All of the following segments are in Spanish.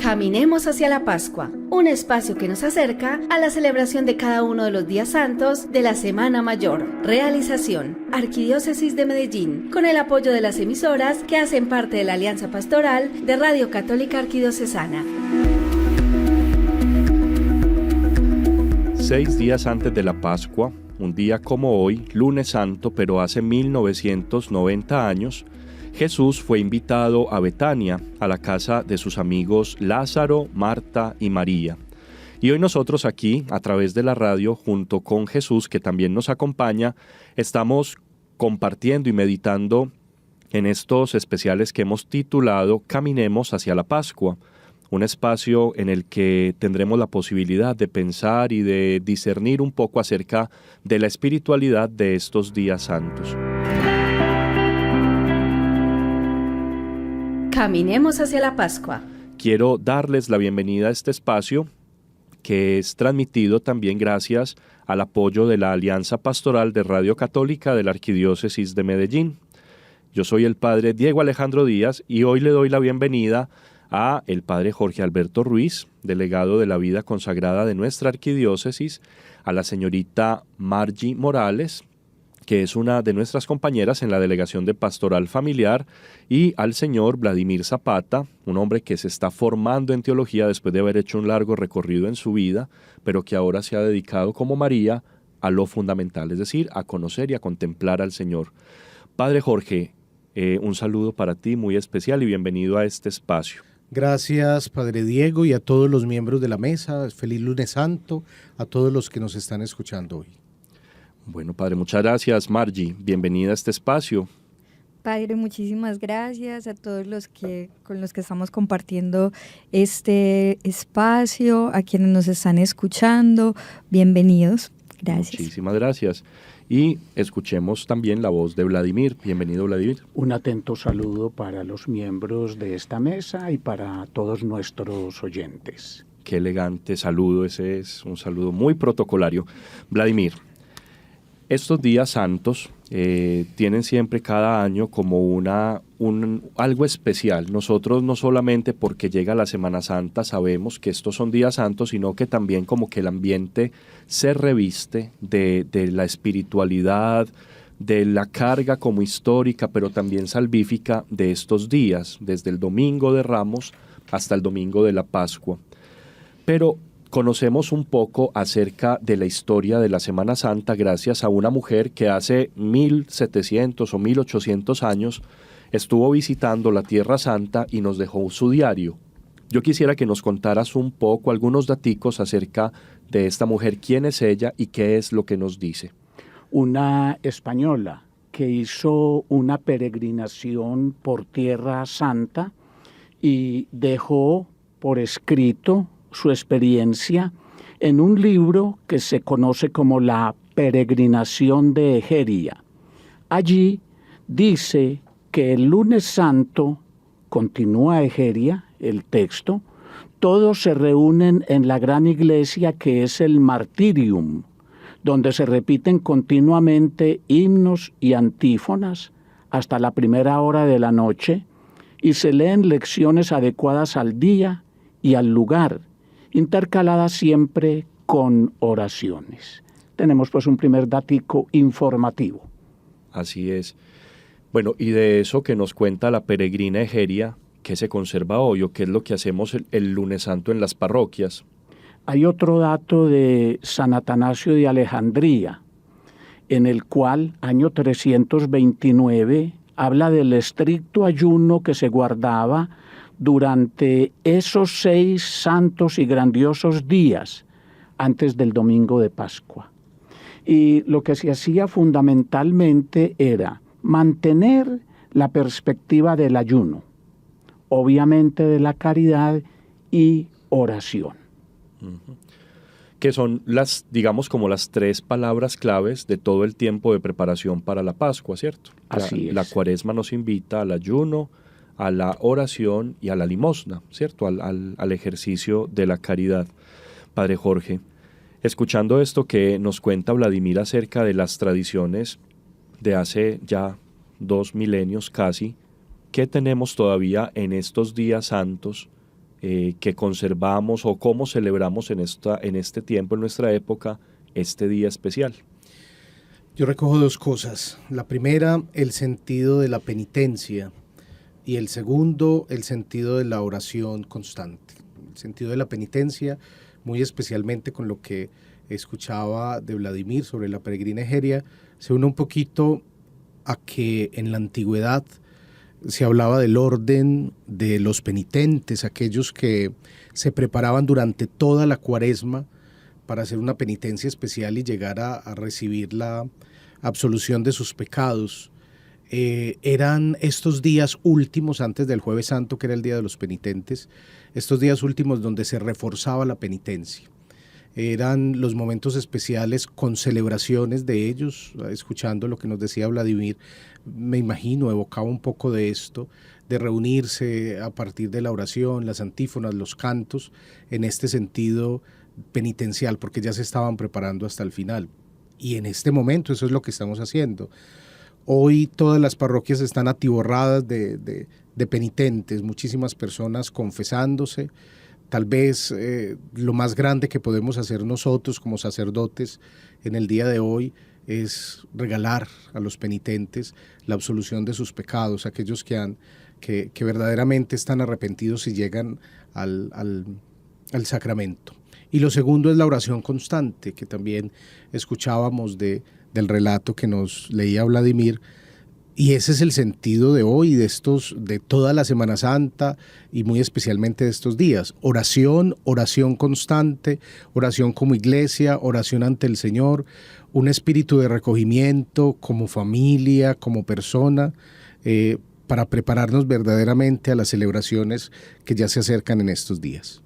Caminemos hacia la Pascua, un espacio que nos acerca a la celebración de cada uno de los días santos de la Semana Mayor. Realización: Arquidiócesis de Medellín, con el apoyo de las emisoras que hacen parte de la Alianza Pastoral de Radio Católica Arquidiocesana. 6 días antes de la Pascua, un día como hoy, lunes santo, pero hace 1990 años, Jesús fue invitado a Betania, a la casa de sus amigos Lázaro, Marta y María. Y hoy nosotros aquí, a través de la radio, junto con Jesús, que también nos acompaña, estamos compartiendo y meditando en estos especiales que hemos titulado Caminemos hacia la Pascua, un espacio en el que tendremos la posibilidad de pensar y de discernir un poco acerca de la espiritualidad de estos días santos. Caminemos hacia la Pascua. Quiero darles la bienvenida a este espacio que es transmitido también gracias al apoyo de la Alianza Pastoral de Radio Católica de la Arquidiócesis de Medellín. Yo soy el padre Diego Alejandro Díaz y hoy le doy la bienvenida a el padre Jorge Alberto Ruiz, delegado de la vida consagrada de nuestra arquidiócesis, a la señorita Margie Morales, que es una de nuestras compañeras en la Delegación de Pastoral Familiar, y al señor Vladimir Zapata, un hombre que se está formando en teología después de haber hecho un largo recorrido en su vida, pero que ahora se ha dedicado como María a lo fundamental, es decir, a conocer y a contemplar al Señor. Padre Jorge, un saludo para ti muy especial y bienvenido a este espacio. Gracias, Padre Diego, y a todos los miembros de la mesa. Feliz lunes santo a todos los que nos están escuchando hoy. Bueno, Padre, muchas gracias. Margie, bienvenida a este espacio. Padre, muchísimas gracias a todos con los que estamos compartiendo este espacio, a quienes nos están escuchando. Bienvenidos. Gracias. Muchísimas gracias. Y escuchemos también la voz de Vladimir. Bienvenido, Vladimir. Un atento saludo para los miembros de esta mesa y para todos nuestros oyentes. Qué elegante saludo, ese es un saludo muy protocolario. Vladimir, estos días santos tienen siempre cada año como algo especial. Nosotros no solamente porque llega la Semana Santa sabemos que estos son días santos, sino que también como que el ambiente se reviste de la espiritualidad, de la carga como histórica, pero también salvífica de estos días, desde el Domingo de Ramos hasta el Domingo de la Pascua. Pero conocemos un poco acerca de la historia de la Semana Santa gracias a una mujer que hace 1700 o 1800 años estuvo visitando la Tierra Santa y nos dejó su diario. Yo quisiera que nos contaras un poco, algunos daticos acerca de esta mujer, quién es ella y qué es lo que nos dice. Una española que hizo una peregrinación por Tierra Santa y dejó por escrito su experiencia en un libro que se conoce como la Peregrinación de Egeria. Allí dice que el lunes santo, continúa Egeria, el texto, todos se reúnen en la gran iglesia que es el Martirium, donde se repiten continuamente himnos y antífonas hasta la primera hora de la noche y se leen lecciones adecuadas al día y al lugar, intercaladas siempre con oraciones. Tenemos pues un primer datico informativo. Así es. Bueno, y de eso que nos cuenta la peregrina Egeria, ¿qué se conserva hoy o qué es lo que hacemos el lunes santo en las parroquias? Hay otro dato de San Atanasio de Alejandría, en el cual, año 329, habla del estricto ayuno que se guardaba durante esos 6 santos y grandiosos días antes del Domingo de Pascua. Y lo que se hacía fundamentalmente era mantener la perspectiva del ayuno, obviamente de la caridad y oración. Que son digamos como las 3 palabras claves de todo el tiempo de preparación para la Pascua, ¿cierto? Así es. La Cuaresma nos invita al ayuno, a la oración y a la limosna, ¿cierto? Al ejercicio de la caridad. Padre Jorge, escuchando esto que nos cuenta Vladimir acerca de las tradiciones de hace ya 2 milenios casi, ¿qué tenemos todavía en estos días santos que conservamos o cómo celebramos en este tiempo, en nuestra época, este día especial? Yo recojo dos cosas. La primera, el sentido de la penitencia, y el segundo, el sentido de la oración constante. El sentido de la penitencia, muy especialmente con lo que escuchaba de Vladimir sobre la peregrina Egeria, se une un poquito a que en la antigüedad se hablaba del orden de los penitentes, aquellos que se preparaban durante toda la Cuaresma para hacer una penitencia especial y llegar a recibir la absolución de sus pecados. Eran estos días últimos antes del Jueves Santo, que era el Día de los Penitentes, estos días últimos donde se reforzaba la penitencia. Eran los momentos especiales con celebraciones de ellos. Escuchando lo que nos decía Vladimir, me imagino, evocaba un poco de esto, de reunirse a partir de la oración, las antífonas, los cantos, en este sentido penitencial, porque ya se estaban preparando hasta el final. Y en este momento eso es lo que estamos haciendo. Hoy todas las parroquias están atiborradas de penitentes, muchísimas personas confesándose. Tal vez lo más grande que podemos hacer nosotros como sacerdotes en el día de hoy es regalar a los penitentes la absolución de sus pecados, aquellos que verdaderamente están arrepentidos y llegan al sacramento. Y lo segundo es la oración constante, que también escuchábamos del relato que nos leía Vladimir. Y ese es el sentido de hoy, de toda la Semana Santa y muy especialmente de estos días. Oración, oración constante, oración como iglesia, oración ante el Señor, un espíritu de recogimiento como familia, como persona, para prepararnos verdaderamente a las celebraciones que ya se acercan en estos días.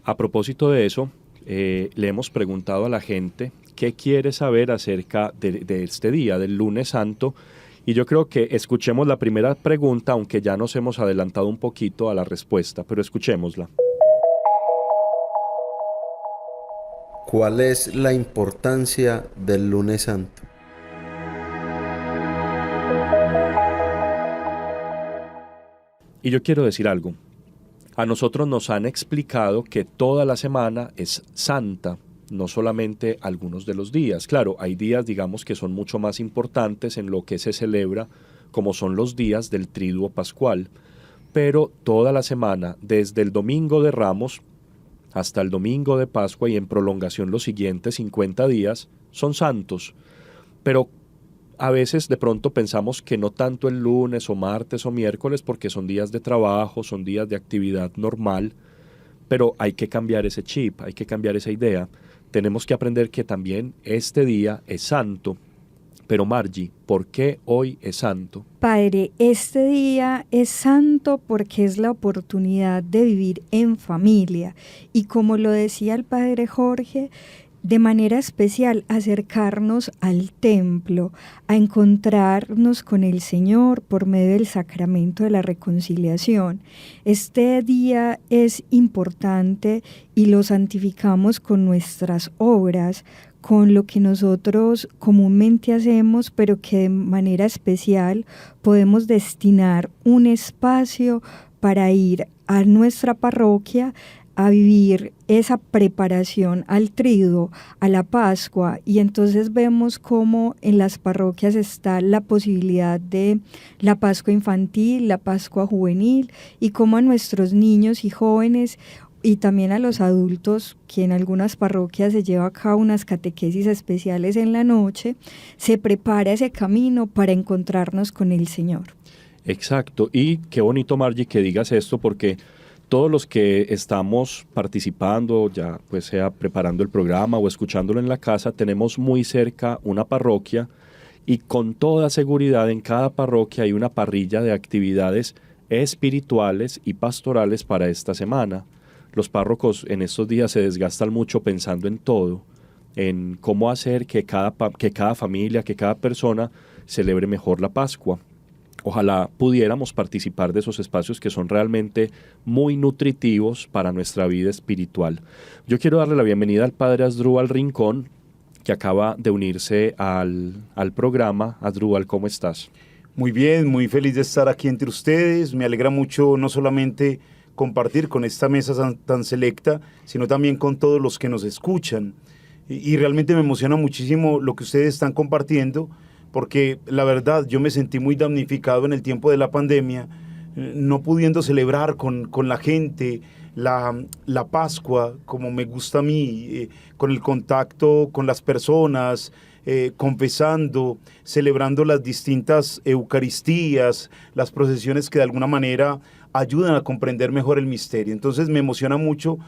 A propósito de eso, le hemos preguntado a la gente qué quiere saber acerca de este día, del Lunes Santo. Y yo creo que escuchemos la primera pregunta, aunque ya nos hemos adelantado un poquito a la respuesta, pero escuchémosla. ¿Cuál es la importancia del Lunes Santo? Y yo quiero decir algo. A nosotros nos han explicado que toda la semana es santa, no solamente algunos de los días. Claro, hay días, digamos, que son mucho más importantes en lo que se celebra, como son los días del Triduo Pascual, pero toda la semana, desde el Domingo de Ramos hasta el Domingo de Pascua y en prolongación los siguientes 50 días, son santos. Pero a veces de pronto pensamos que no tanto el lunes o martes o miércoles, porque son días de trabajo, son días de actividad normal, pero hay que cambiar ese chip, hay que cambiar esa idea. Tenemos que aprender que también este día es santo. Pero Margie, ¿por qué hoy es santo? Padre, este día es santo porque es la oportunidad de vivir en familia. Y como lo decía el Padre Jorge, de manera especial acercarnos al templo, a encontrarnos con el Señor por medio del sacramento de la reconciliación. Este día es importante y lo santificamos con nuestras obras, con lo que nosotros comúnmente hacemos, pero que de manera especial podemos destinar un espacio para ir a nuestra parroquia a vivir esa preparación al Triduo, a la Pascua, y entonces vemos cómo en las parroquias está la posibilidad de la Pascua infantil, la Pascua juvenil, y cómo a nuestros niños y jóvenes y también a los adultos, que en algunas parroquias se lleva a cabo unas catequesis especiales en la noche, se prepara ese camino para encontrarnos con el Señor. Exacto, y qué bonito, Margie, que digas esto, porque todos los que estamos participando, ya pues sea preparando el programa o escuchándolo en la casa, tenemos muy cerca una parroquia y con toda seguridad en cada parroquia hay una parrilla de actividades espirituales y pastorales para esta semana. Los párrocos en estos días se desgastan mucho pensando en todo, en cómo hacer que cada familia, que cada persona celebre mejor la Pascua. Ojalá pudiéramos participar de esos espacios que son realmente muy nutritivos para nuestra vida espiritual. Yo quiero darle la bienvenida al Padre Asdrúbal Rincón, que acaba de unirse al programa. Asdrúbal, ¿cómo estás? Muy bien, muy feliz de estar aquí entre ustedes. Me alegra mucho no solamente compartir con esta mesa tan selecta, sino también con todos los que nos escuchan. Y realmente me emociona muchísimo lo que ustedes están compartiendo, porque la verdad yo me sentí muy damnificado en el tiempo de la pandemia, no pudiendo celebrar con la gente la Pascua como me gusta a mí, con el contacto con las personas, confesando, celebrando las distintas Eucaristías, las procesiones que de alguna manera ayudan a comprender mejor el misterio. Entonces me emociona mucho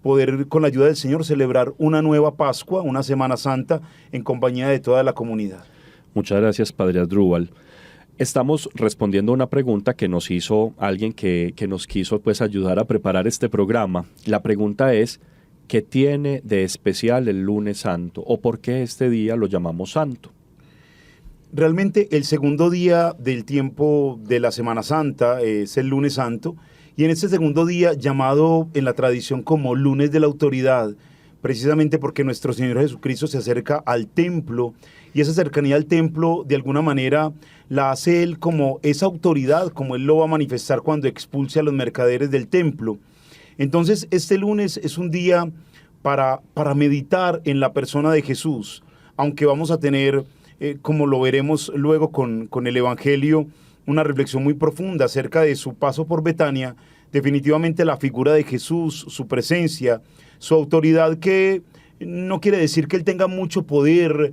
poder, con la ayuda del Señor, celebrar una nueva Pascua, una Semana Santa, en compañía de toda la comunidad. Muchas gracias, Padre Asdrúbal. Estamos respondiendo a una pregunta que nos hizo alguien que nos quiso pues ayudar a preparar este programa. La pregunta es, ¿qué tiene de especial el lunes santo? ¿O por qué este día lo llamamos santo? Realmente el segundo día del tiempo de la Semana Santa es el lunes santo, y en este segundo día, llamado en la tradición como lunes de la autoridad, precisamente porque nuestro Señor Jesucristo se acerca al templo, y esa cercanía al templo de alguna manera la hace Él como esa autoridad, como Él lo va a manifestar cuando expulse a los mercaderes del templo. Entonces este lunes es un día para meditar en la persona de Jesús, aunque vamos a tener, como lo veremos luego con el Evangelio, una reflexión muy profunda acerca de su paso por Betania. Definitivamente la figura de Jesús, su presencia, su autoridad, que no quiere decir que Él tenga mucho poder,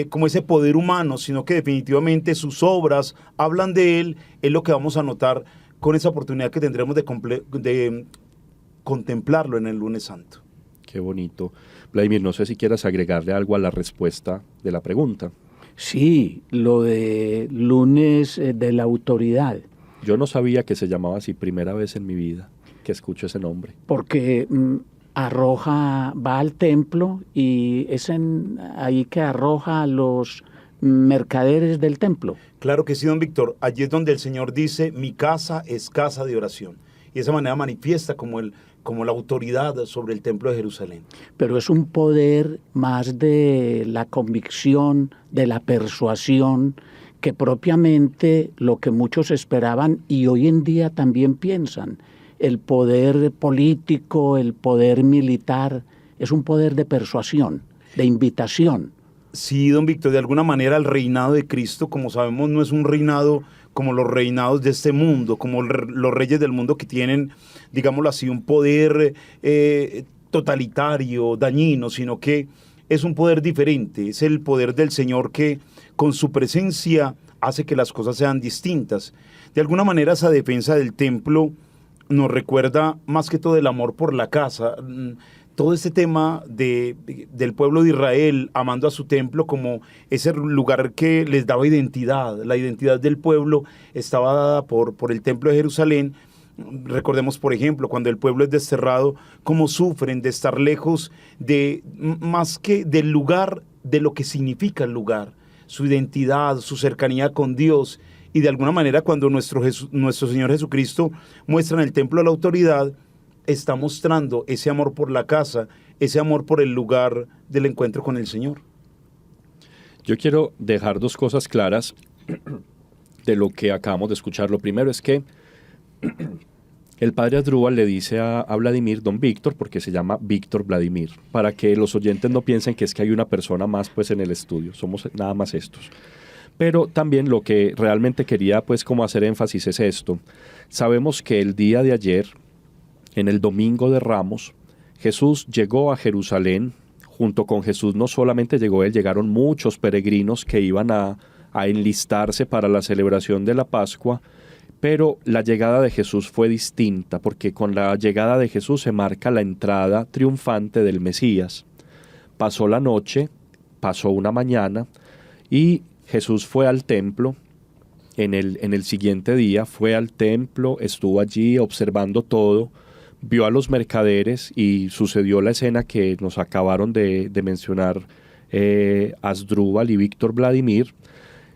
como ese poder humano, sino que definitivamente sus obras hablan de Él, es lo que vamos a notar con esa oportunidad que tendremos de contemplarlo en el lunes santo. Qué bonito. Vladimir, no sé si quieras agregarle algo a la respuesta de la pregunta. Sí, lo de lunes de la autoridad. Yo no sabía que se llamaba así, primera vez en mi vida que escucho ese nombre. Porque va al templo y es ahí que arroja a los mercaderes del templo. Claro que sí, don Víctor. Allí es donde el Señor dice, mi casa es casa de oración. Y de esa manera manifiesta como la autoridad sobre el templo de Jerusalén. Pero es un poder más de la convicción, de la persuasión, que propiamente lo que muchos esperaban y hoy en día también piensan. El poder político, el poder militar, es un poder de persuasión, de invitación. Sí, don Víctor, de alguna manera el reinado de Cristo, como sabemos, no es un reinado como los reinados de este mundo, como los reyes del mundo que tienen, digámoslo así, un poder totalitario, dañino, sino que es un poder diferente, es el poder del Señor que con su presencia hace que las cosas sean distintas. De alguna manera esa defensa del templo nos recuerda más que todo el amor por la casa, todo este tema del pueblo de Israel amando a su templo como ese lugar que les daba identidad. La identidad del pueblo estaba dada por el templo de Jerusalén. Recordemos, por ejemplo, cuando el pueblo es desterrado, cómo sufren de estar lejos más que del lugar, de lo que significa el lugar, su identidad, su cercanía con Dios. Y de alguna manera cuando nuestro Señor Jesucristo muestra en el templo la autoridad, está mostrando ese amor por la casa, ese amor por el lugar del encuentro con el Señor. Yo quiero dejar dos cosas claras de lo que acabamos de escuchar. Lo primero es que el padre Asdrúbal le dice a Vladimir don Víctor, porque se llama Víctor Vladimir, para que los oyentes no piensen que es que hay una persona más pues en el estudio, somos nada más estos. Pero también lo que realmente quería pues como hacer énfasis es esto. Sabemos que el día de ayer, en el Domingo de Ramos, Jesús llegó a Jerusalén. Junto con Jesús no solamente llegó él, llegaron muchos peregrinos que iban a enlistarse para la celebración de la Pascua, pero la llegada de Jesús fue distinta, porque con la llegada de Jesús se marca la entrada triunfante del Mesías. Pasó la noche, pasó una mañana, y Jesús fue al templo. En el siguiente día fue al templo, estuvo allí observando todo, vio a los mercaderes y sucedió la escena que nos acabaron de mencionar Asdrúbal y Víctor Vladimir,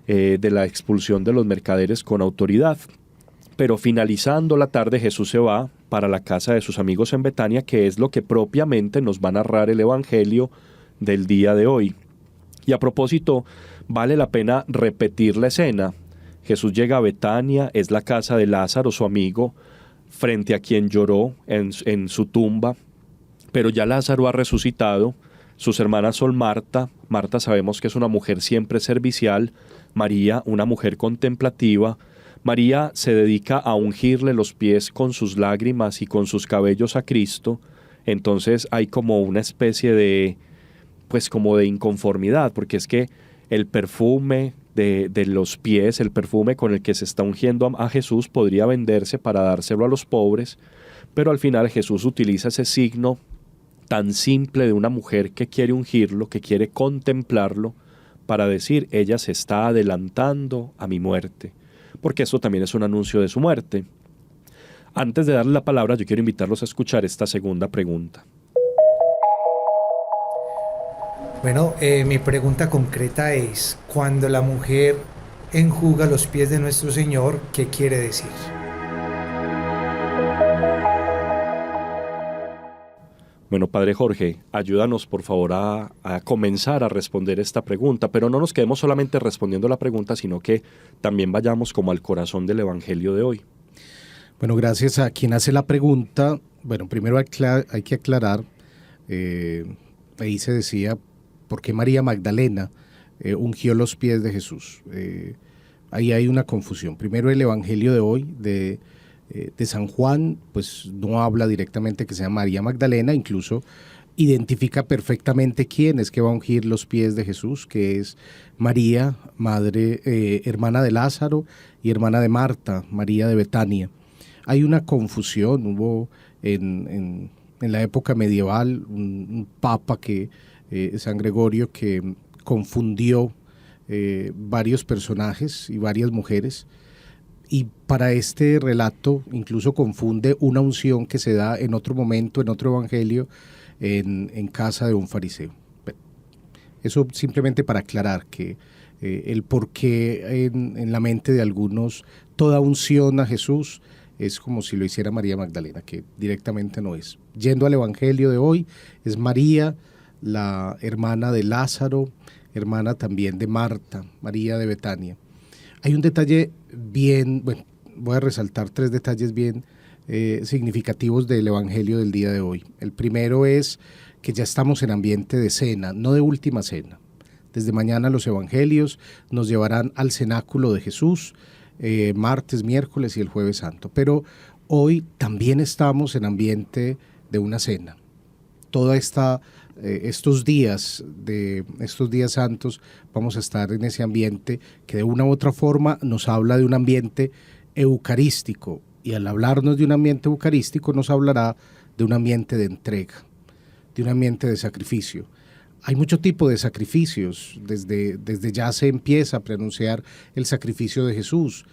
de la expulsión de los mercaderes con autoridad. Pero finalizando la tarde Jesús se va para la casa de sus amigos en Betania, que es lo que propiamente nos va a narrar el Evangelio del día de hoy. Y a propósito, vale la pena repetir la escena. Jesús llega a Betania, es la casa de Lázaro, su amigo. frente a quien lloró en su tumba, pero ya Lázaro ha resucitado. Sus hermanas son Marta. Marta sabemos que es una mujer siempre servicial. María, una mujer contemplativa. María se dedica a ungirle los pies con sus lágrimas y con sus cabellos a Cristo. Entonces hay como una especie de, pues como de inconformidad, porque es que el perfume de los pies, el perfume con el que se está ungiendo a Jesús podría venderse para dárselo a los pobres, pero al final Jesús utiliza ese signo tan simple de una mujer que quiere ungirlo, que quiere contemplarlo, para decir, ella se está adelantando a mi muerte, porque eso también es un anuncio de su muerte. Antes de darle la palabra, yo quiero invitarlos a escuchar esta segunda pregunta. Bueno, mi pregunta concreta es, cuando la mujer enjuga los pies de nuestro Señor, ¿qué quiere decir? Bueno, Padre Jorge, ayúdanos por favor a comenzar a responder esta pregunta, pero no nos quedemos solamente respondiendo la pregunta, sino que también vayamos como al corazón del Evangelio de hoy. Bueno, gracias a quien hace la pregunta. Bueno, primero hay que aclarar, ahí se decía, ¿por qué María Magdalena ungió los pies de Jesús? Ahí hay una confusión. Primero, el Evangelio de hoy, de San Juan, pues no habla directamente que sea María Magdalena, incluso identifica perfectamente quién es que va a ungir los pies de Jesús, que es María, madre, hermana de Lázaro y hermana de Marta, María de Betania. Hay una confusión, hubo en la época medieval un papa San Gregorio, que confundió varios personajes y varias mujeres, y para este relato incluso confunde una unción que se da en otro momento, en otro evangelio, en casa de un fariseo. Eso simplemente para aclarar que el por qué en la mente de algunos toda unción a Jesús es como si lo hiciera María Magdalena, que directamente no es. Yendo al evangelio de hoy, es María, la hermana de Lázaro, hermana también de Marta, María de Betania. Hay un detalle voy a resaltar 3 detalles bien significativos del evangelio del día de hoy. El primero es que ya estamos en ambiente de cena, no de última cena. Desde mañana los evangelios nos llevarán al cenáculo de Jesús, martes, miércoles y el jueves santo. Pero hoy también estamos en ambiente de una cena. Estos días santos vamos a estar en ese ambiente que de una u otra forma nos habla de un ambiente eucarístico, y al hablarnos de un ambiente eucarístico nos hablará de un ambiente de entrega, de un ambiente de sacrificio. Hay mucho tipo de sacrificios, desde ya se empieza a preanunciar el sacrificio de Jesús.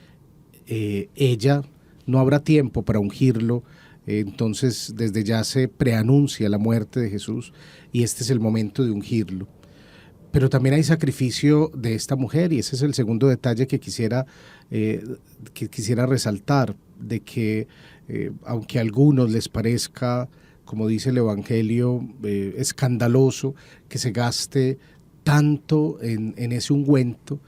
Ella no habrá tiempo para ungirlo, entonces desde ya se preanuncia la muerte de Jesús y este es el momento de ungirlo. Pero también hay sacrificio de esta mujer, y ese es el segundo detalle que quisiera resaltar, de que aunque a algunos les parezca, como dice el Evangelio, escandaloso que se gaste tanto en ese ungüento,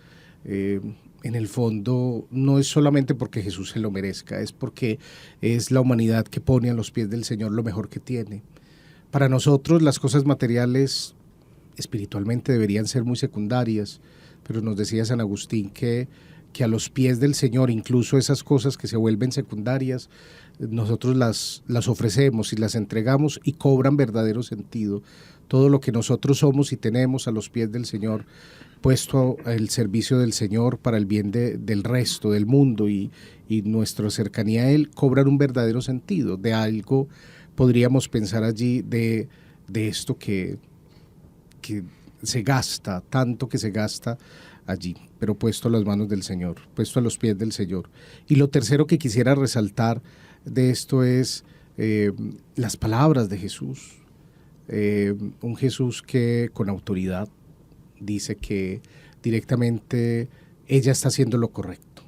en el fondo no es solamente porque Jesús se lo merezca, es porque es la humanidad que pone a los pies del Señor lo mejor que tiene. Para nosotros las cosas materiales espiritualmente deberían ser muy secundarias, pero nos decía San Agustín que a los pies del Señor, incluso esas cosas que se vuelven secundarias, nosotros las ofrecemos y las entregamos y cobran verdadero sentido. Todo lo que nosotros somos y tenemos a los pies del Señor, puesto al servicio del Señor para el bien del resto del mundo y nuestra cercanía a Él, cobran un verdadero sentido. De algo podríamos pensar allí de esto que se gasta, tanto que se gasta allí, pero puesto a las manos del Señor, puesto a los pies del Señor. Y lo tercero que quisiera resaltar de esto es las palabras de Jesús. Un Jesús que con autoridad dice que directamente ella está haciendo lo correcto.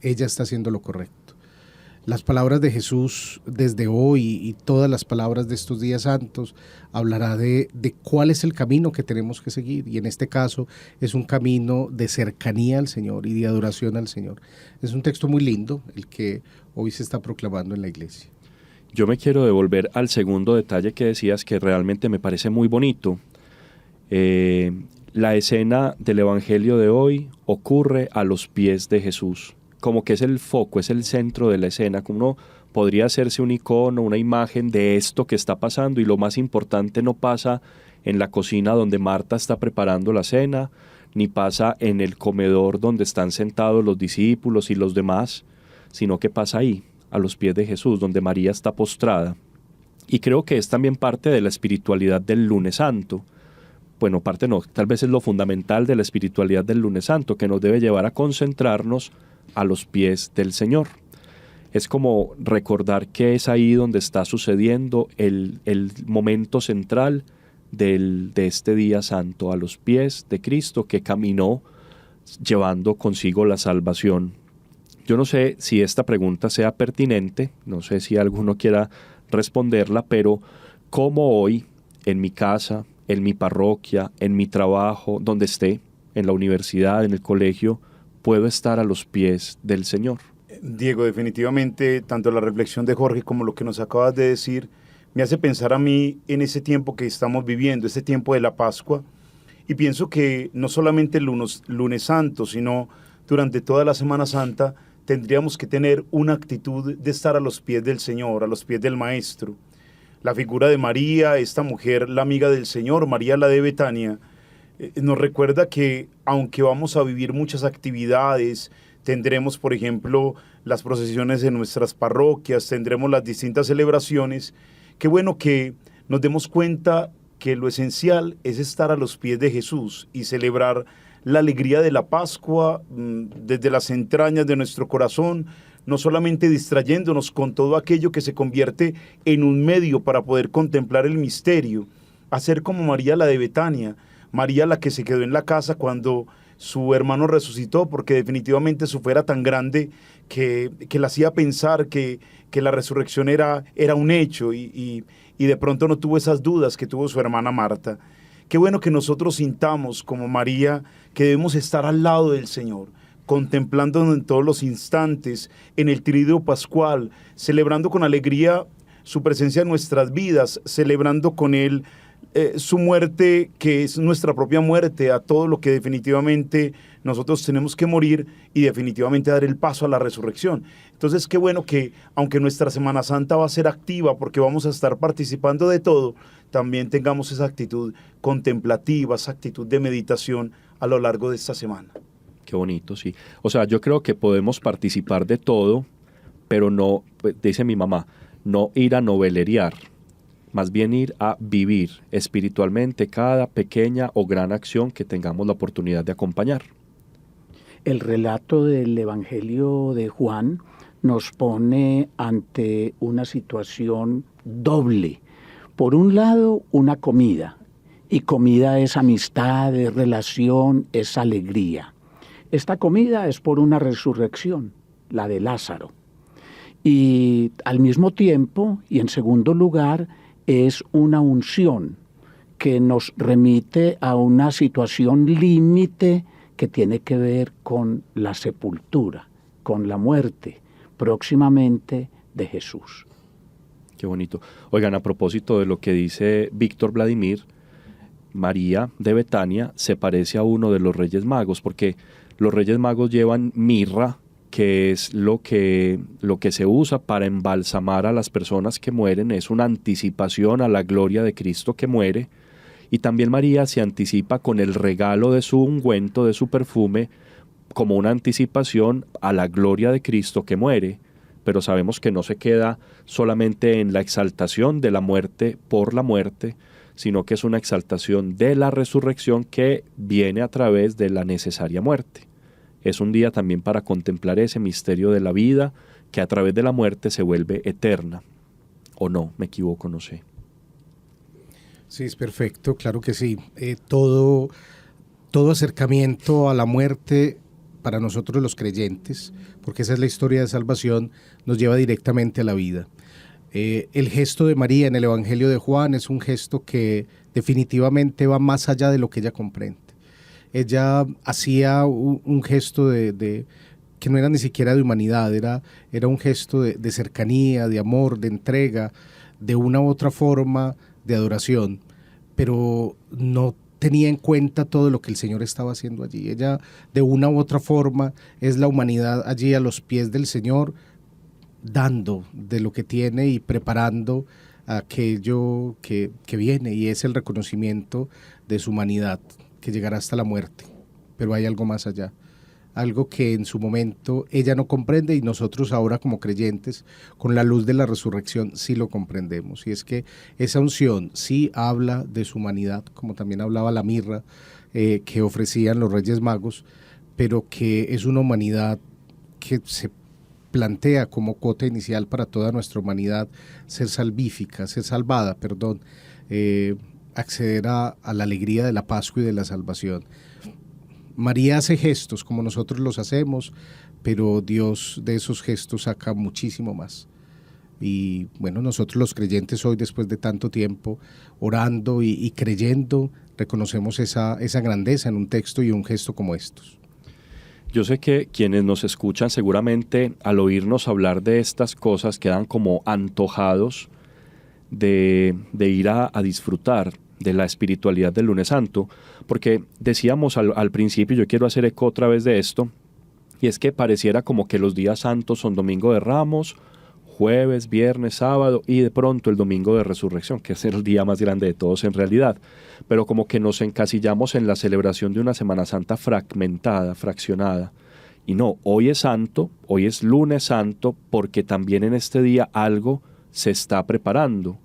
Ella está haciendo lo correcto. Las palabras de Jesús desde hoy y todas las palabras de estos días santos hablará de cuál es el camino que tenemos que seguir, y en este caso es un camino de cercanía al Señor y de adoración al Señor. Es un texto muy lindo el que hoy se está proclamando en la iglesia. Yo me quiero devolver al segundo detalle que decías, que realmente me parece muy bonito. La escena del Evangelio de hoy ocurre a los pies de Jesús, como que es el foco, es el centro de la escena, como uno podría hacerse un icono, una imagen de esto que está pasando, y lo más importante no pasa en la cocina donde Marta está preparando la cena, ni pasa en el comedor donde están sentados los discípulos y los demás, sino que pasa ahí, a los pies de Jesús, donde María está postrada. Y creo que es también parte de la espiritualidad del Lunes Santo. Bueno, parte no, tal vez es lo fundamental de la espiritualidad del Lunes Santo, que nos debe llevar a concentrarnos a los pies del Señor. Es como recordar que es ahí donde está sucediendo el momento central de este día santo, a los pies de Cristo, que caminó llevando consigo la salvación. Yo no sé si esta pregunta sea pertinente, no sé si alguno quiera responderla, pero ¿cómo hoy, en mi casa, en mi parroquia, en mi trabajo, donde esté, en la universidad, en el colegio, puedo estar a los pies del Señor? Diego, definitivamente, tanto la reflexión de Jorge como lo que nos acabas de decir, me hace pensar a mí en ese tiempo que estamos viviendo, ese tiempo de la Pascua, y pienso que no solamente el lunes Santo, sino durante toda la Semana Santa, tendríamos que tener una actitud de estar a los pies del Señor, a los pies del Maestro. La figura de María, esta mujer, la amiga del Señor, María la de Betania, nos recuerda que aunque vamos a vivir muchas actividades, tendremos, por ejemplo, las procesiones en nuestras parroquias, tendremos las distintas celebraciones, qué bueno que nos demos cuenta que lo esencial es estar a los pies de Jesús y celebrar la alegría de la Pascua desde las entrañas de nuestro corazón, no solamente distrayéndonos con todo aquello que se convierte en un medio para poder contemplar el misterio, hacer como María la de Betania, María la que se quedó en la casa cuando su hermano resucitó, porque definitivamente su fe era tan grande que la hacía pensar que la resurrección era un hecho, y de pronto no tuvo esas dudas que tuvo su hermana Marta. Qué bueno que nosotros sintamos como María que debemos estar al lado del Señor, contemplándonos en todos los instantes, en el triduo pascual, celebrando con alegría su presencia en nuestras vidas, celebrando con Él su muerte, que es nuestra propia muerte, a todo lo que definitivamente nosotros tenemos que morir, y definitivamente dar el paso a la resurrección. Entonces, qué bueno que, aunque nuestra Semana Santa va a ser activa, porque vamos a estar participando de todo, también tengamos esa actitud contemplativa, esa actitud de meditación a lo largo de esta semana. Qué bonito, sí. O sea, yo creo que podemos participar de todo, pero no, dice mi mamá, no ir a novelerear, más bien ir a vivir espiritualmente cada pequeña o gran acción que tengamos la oportunidad de acompañar. El relato del Evangelio de Juan nos pone ante una situación doble. Por un lado, una comida, y comida es amistad, es relación, es alegría. Esta comida es por una resurrección, la de Lázaro. Y al mismo tiempo, y en segundo lugar, es una unción que nos remite a una situación límite que tiene que ver con la sepultura, con la muerte próximamente de Jesús. Qué bonito. Oigan, a propósito de lo que dice Víctor Vladimir, María de Betania se parece a uno de los Reyes Magos, porque los Reyes Magos llevan mirra, que es lo que se usa para embalsamar a las personas que mueren, es una anticipación a la gloria de Cristo que muere, y también María se anticipa con el regalo de su ungüento, de su perfume, como una anticipación a la gloria de Cristo que muere, pero sabemos que no se queda solamente en la exaltación de la muerte por la muerte, sino que es una exaltación de la resurrección que viene a través de la necesaria muerte. Es un día también para contemplar ese misterio de la vida que a través de la muerte se vuelve eterna. ¿O no? Me equivoco, no sé. Sí, es perfecto, claro que sí. Todo acercamiento a la muerte para nosotros los creyentes, porque esa es la historia de salvación, nos lleva directamente a la vida. El gesto de María en el Evangelio de Juan es un gesto que definitivamente va más allá de lo que ella comprende. Ella hacía un gesto que no era ni siquiera de humanidad, era un gesto de cercanía, de amor, de entrega, de una u otra forma de adoración, pero no tenía en cuenta todo lo que el Señor estaba haciendo allí. Ella, de una u otra forma, es la humanidad allí a los pies del Señor, dando de lo que tiene y preparando aquello que viene, y es el reconocimiento de su humanidad, que llegará hasta la muerte. Pero hay algo más allá, algo que en su momento ella no comprende, y nosotros ahora como creyentes, con la luz de la resurrección, sí lo comprendemos. Y es que esa unción sí habla de su humanidad, como también hablaba la mirra que ofrecían los Reyes Magos, pero que es una humanidad que se plantea como cuota inicial para toda nuestra humanidad ser salvífica, ser salvada, acceder a la alegría de la Pascua y de la salvación. María hace gestos como nosotros los hacemos, pero Dios de esos gestos saca muchísimo más. Y bueno, nosotros los creyentes hoy, después de tanto tiempo orando y creyendo, reconocemos esa grandeza en un texto y un gesto como estos. Yo sé que quienes nos escuchan seguramente al oírnos hablar de estas cosas quedan como antojados de ir a disfrutar de la espiritualidad del Lunes Santo, porque decíamos al principio, yo quiero hacer eco otra vez de esto, y es que pareciera como que los días santos son Domingo de Ramos, jueves, viernes, sábado y de pronto el Domingo de Resurrección, que es el día más grande de todos en realidad, pero como que nos encasillamos en la celebración de una Semana Santa fragmentada, fraccionada. Y no, hoy es santo, hoy es Lunes Santo, porque también en este día algo se está preparando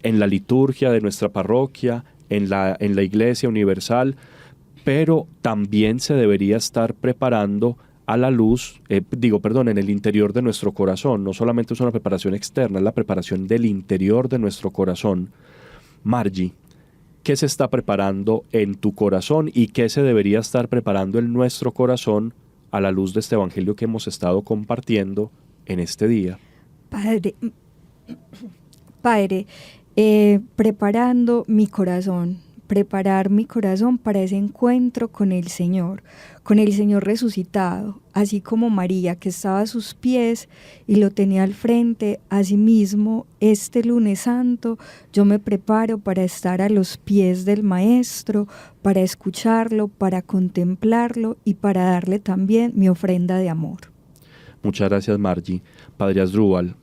en la liturgia de nuestra parroquia, en la Iglesia Universal, pero también se debería estar preparando a la luz, en el interior de nuestro corazón. No solamente es una preparación externa, es la preparación del interior de nuestro corazón. Margie, ¿qué se está preparando en tu corazón y qué se debería estar preparando en nuestro corazón a la luz de este evangelio que hemos estado compartiendo en este día? Padre, preparar mi corazón para ese encuentro con el Señor resucitado, así como María, que estaba a sus pies y lo tenía al frente. Asimismo, este Lunes Santo yo me preparo para estar a los pies del Maestro, para escucharlo, para contemplarlo y para darle también mi ofrenda de amor. Muchas gracias, Margie. Padre Asdrúbal,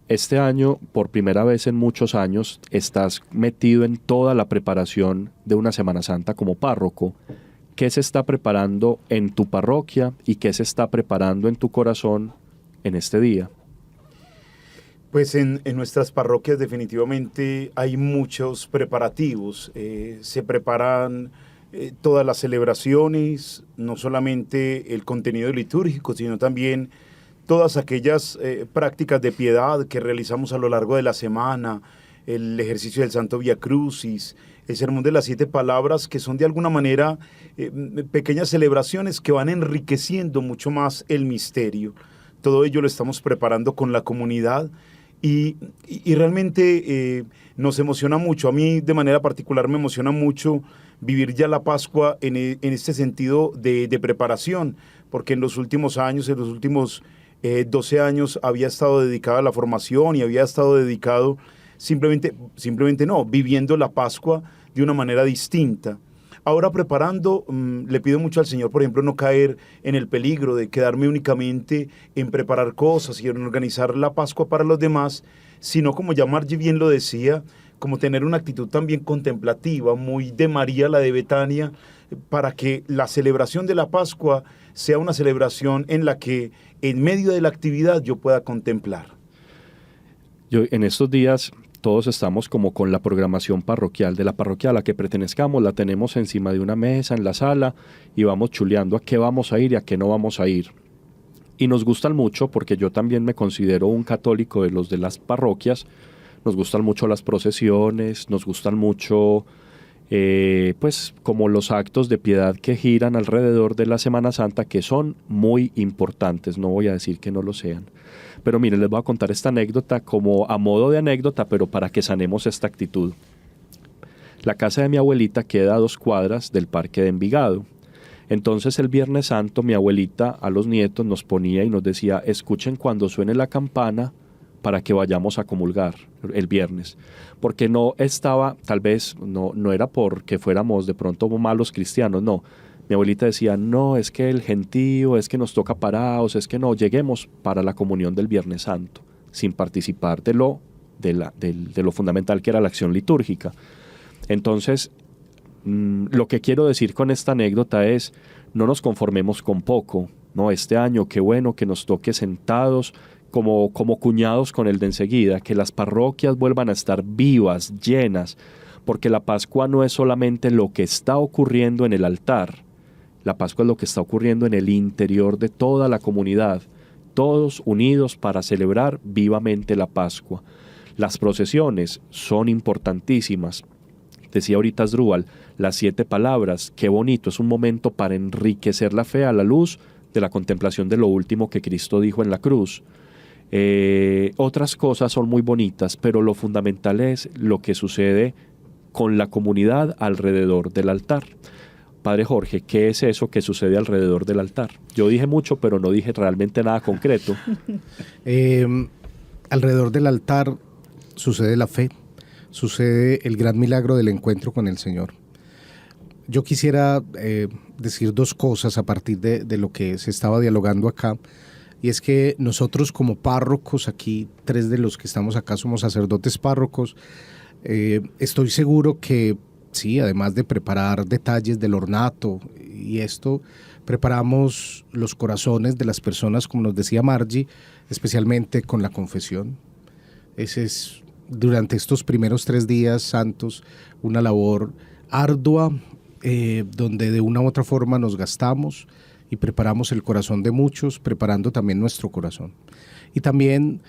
este año, por primera vez en muchos años, estás metido en toda la preparación de una Semana Santa como párroco. ¿Qué se está preparando en tu parroquia y qué se está preparando en tu corazón en este día? Pues en nuestras parroquias definitivamente hay muchos preparativos. Se preparan todas las celebraciones, no solamente el contenido litúrgico, sino también todas aquellas prácticas de piedad que realizamos a lo largo de la semana, el ejercicio del Santo Vía Crucis, el Sermón de las 7 Palabras, que son de alguna manera pequeñas celebraciones que van enriqueciendo mucho más el misterio. Todo ello lo estamos preparando con la comunidad y realmente nos emociona mucho. A mí de manera particular me emociona mucho vivir ya la Pascua en este sentido de preparación, porque en los últimos años, en los últimos 12 años había estado dedicado a la formación y había estado dedicado viviendo la Pascua de una manera distinta. Ahora preparando, le pido mucho al Señor, por ejemplo, no caer en el peligro de quedarme únicamente en preparar cosas y en organizar la Pascua para los demás, sino, como ya Margie bien lo decía, como tener una actitud también contemplativa, muy de María la de Betania, para que la celebración de la Pascua sea una celebración en la que en medio de la actividad yo pueda contemplar. En estos días todos estamos como con la programación parroquial. De la parroquia a la que pertenezcamos la tenemos encima de una mesa en la sala y vamos chuleando a qué vamos a ir y a qué no vamos a ir. Y nos gustan mucho, porque yo también me considero un católico de los de las parroquias. Nos gustan mucho las procesiones, nos gustan mucho pues como los actos de piedad que giran alrededor de la Semana Santa, que son muy importantes, no voy a decir que no lo sean. Pero miren, les voy a contar esta anécdota como a modo de anécdota, pero para que sanemos esta actitud. La casa de mi abuelita queda a 2 cuadras del Parque de Envigado. Entonces el Viernes Santo mi abuelita a los nietos nos ponía y nos decía: escuchen cuando suene la campana para que vayamos a comulgar el viernes. Porque no estaba, tal vez, no era porque fuéramos de pronto malos cristianos, no. Mi abuelita decía: no, es que el gentío, es que nos toca parados, es que no, lleguemos para la comunión del Viernes Santo, sin participar de lo fundamental que era la acción litúrgica. Entonces, lo que quiero decir con esta anécdota es: no nos conformemos con poco, ¿no? Este año, qué bueno que nos toque sentados como cuñados con el de enseguida, que las parroquias vuelvan a estar vivas, llenas, porque la Pascua no es solamente lo que está ocurriendo en el altar, la Pascua es lo que está ocurriendo en el interior de toda la comunidad, todos unidos para celebrar vivamente la Pascua. Las procesiones son importantísimas. Decía ahorita Asdrúbal, las 7 palabras, qué bonito, es un momento para enriquecer la fe a la luz de la contemplación de lo último que Cristo dijo en la cruz. Otras cosas son muy bonitas, pero lo fundamental es lo que sucede con la comunidad alrededor del altar. Padre Jorge, ¿qué es eso que sucede alrededor del altar? Yo dije mucho, pero no dije realmente nada concreto. Alrededor del altar sucede la fe, sucede el gran milagro del encuentro con el Señor. Yo quisiera decir 2 cosas a partir de lo que se estaba dialogando acá, y es que nosotros como párrocos, aquí 3 de los que estamos acá somos sacerdotes párrocos, estoy seguro que sí, además de preparar detalles del ornato y esto, preparamos los corazones de las personas, como nos decía Margie, especialmente con la confesión. Ese es, durante estos primeros 3 días santos, una labor ardua, donde de una u otra forma nos gastamos y preparamos el corazón de muchos, preparando también nuestro corazón. Y también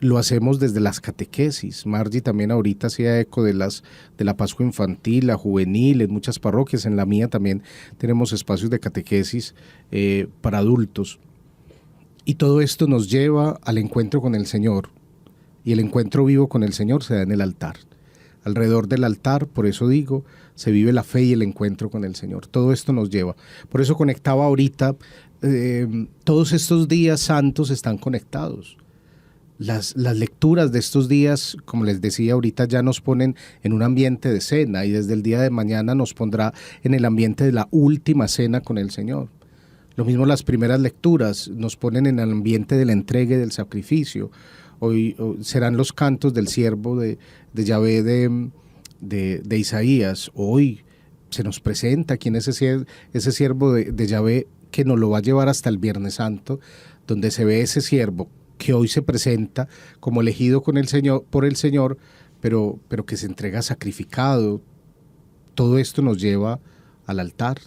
lo hacemos desde las catequesis. Margie también ahorita hacía eco de la Pascua infantil, la juvenil, en muchas parroquias, en la mía también tenemos espacios de catequesis para adultos. Y todo esto nos lleva al encuentro con el Señor. Y el encuentro vivo con el Señor se da en el altar. Alrededor del altar, por eso digo, se vive la fe y el encuentro con el Señor. Todo esto nos lleva. Por eso conectaba ahorita, todos estos días santos están conectados. Las lecturas de estos días, como les decía ahorita, ya nos ponen en un ambiente de cena, y desde el día de mañana nos pondrá en el ambiente de la última cena con el Señor. Lo mismo las primeras lecturas nos ponen en el ambiente de la entrega y del sacrificio. Hoy serán los cantos del siervo de Yahvé de Isaías. Hoy se nos presenta quién es ese siervo de Yahvé, que nos lo va a llevar hasta el Viernes Santo, donde se ve ese siervo que hoy se presenta como elegido por el Señor, pero que se entrega sacrificado. Todo esto nos lleva al altar,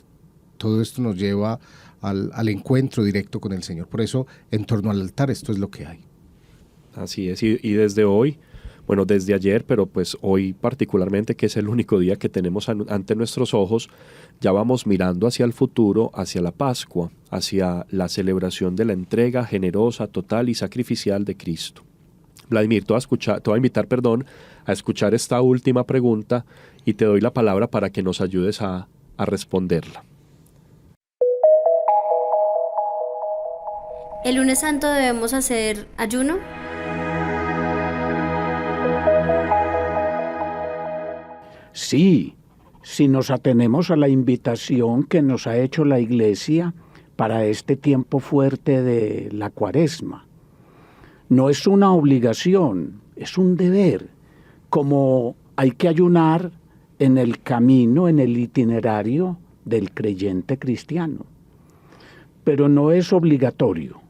todo esto nos lleva al encuentro directo con el Señor. Por eso, en torno al altar, esto es lo que hay. Así es, y desde hoy, bueno, desde ayer, pero pues hoy particularmente, que es el único día que tenemos ante nuestros ojos, ya vamos mirando hacia el futuro, hacia la Pascua, hacia la celebración de la entrega generosa, total y sacrificial de Cristo. Vladimir, te voy a invitar a escuchar esta última pregunta y te doy la palabra para que nos ayudes a responderla. ¿El lunes santo debemos hacer ayuno? Sí, si nos atenemos a la invitación que nos ha hecho la Iglesia para este tiempo fuerte de la Cuaresma. No es una obligación, es un deber, como hay que ayunar en el camino, en el itinerario del creyente cristiano. Pero no es obligatorio.